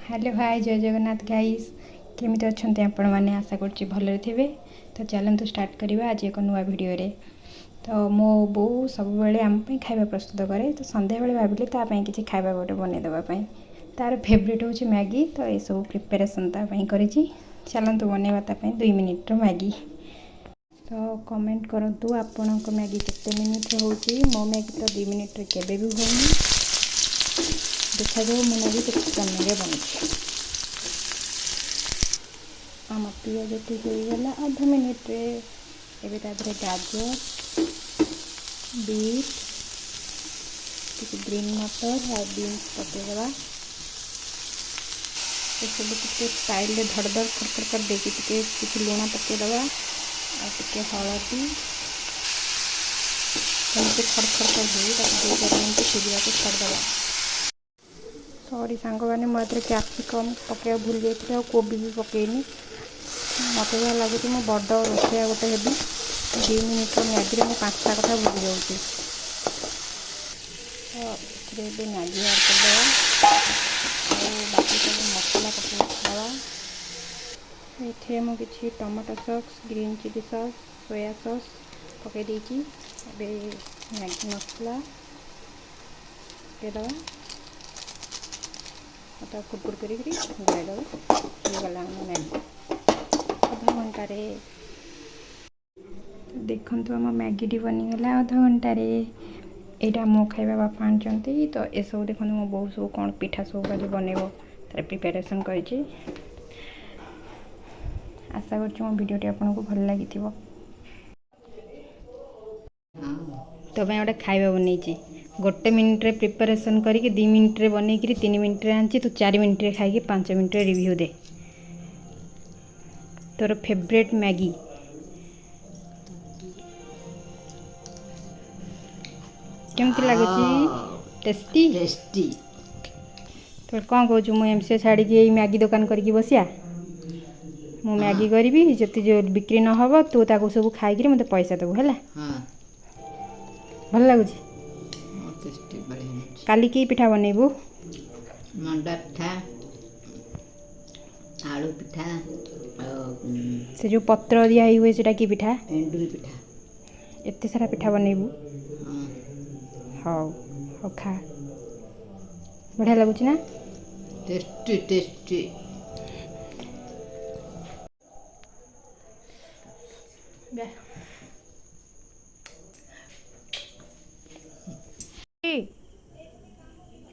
Hello hi जय Jagannath guys केमिति अच्छे आपण मैंने आशा करुँच भलरे थे। तो चलते स्टार्ट करवा आज एक नुआ वीडियो रे। तो मो बो सब आम खाଇବା प्रस्तुत करे तो संध्या बेले भाविली तापाई किसी खाଇବା गोटे बनईदेवाई तार फेवरेट हूँ मैगी। तो ये सब प्रिपेरेसन तापाई करी चलतु बनवा 2 मिनिट्र मैगी। तो कमेंट करूँ आपण मैगी केते मिनिट्रे हो मो मैगी तो 2 मिनिट्रे केबे भी होनी। देखा जाओ मो मैगी के समय बन आम पिज ठीक होगला आधा मिनिट्रे। एबे तादरे गाजर बीट ग्रीन मटर और बीन्स पकईदेवा ये सब स्टाइल धड़धड़ खड़खड़ कर देखी किसी लुण पकईदेवा और हलदी खड़खड़ कर दे 2-4 मिनट सीझा को छाड़देवा। सॉरी सांग मैंने मुझे कैप्सिकम पकड़ा भूल जाइए कोबी भी पकईनी मत जहाँ लगुच मो बड़ रोषेया गोटे हेबी 2 मिनिट्र मैगी में 5टा कथा भूली जाऊँगी। तो मैगी ऐड करदेवा और बाकी सब मसला पकईदेवा। ये मुझे tomato sauce green chilli sauce soya sauce पकई देगी। मैगी मसला पकईदेवा तो कुरकुर कर गला मैगी आधा घंटे देखु आम मैगी टी बनीगला आधा घंटे। यहाँ मो खाଇବା बापा आनी तो ये सब देखो मो बो सब कौन पिठा सब आज बनइब तार प्रिपेरेसन कर आशा कर मो भिडियोटी आपको भल लगी। तो गोटे खाଇବା बनई गोटे मिनिट्रे प्रिपेरेसन करके 2 मिनिट्रे बनई 3 मिनिट्रे आनी तो 4 मिनिट्रे खाई 5 मिनिट्रे रिव्यू दे तोर फेवरेट मैगी। केमती लगुच टेस्टी टेस्टी तो कौन कहूँ मुझे एमसीए छाड़ी यही मैगी दुकान करके बसिया मु मैगी करी जति जो बिक्री न हम तू ताको सब खाई मत पैसा देबू है भल लगुच। काली की पिठा बनइबू मंडा पिठा आलू पिठा से जो पत्र दिया हुए से की पिठा एंडुरी पिठा एते सारा पिठा बनइबू। हाँ हाँ खा बढ़िया लगुच ना टेस्टी टेस्टी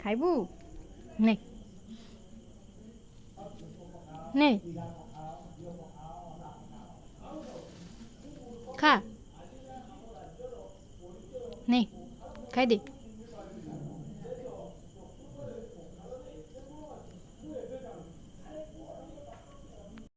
खाइबू नहीं नहीं खा नहीं खाई दे।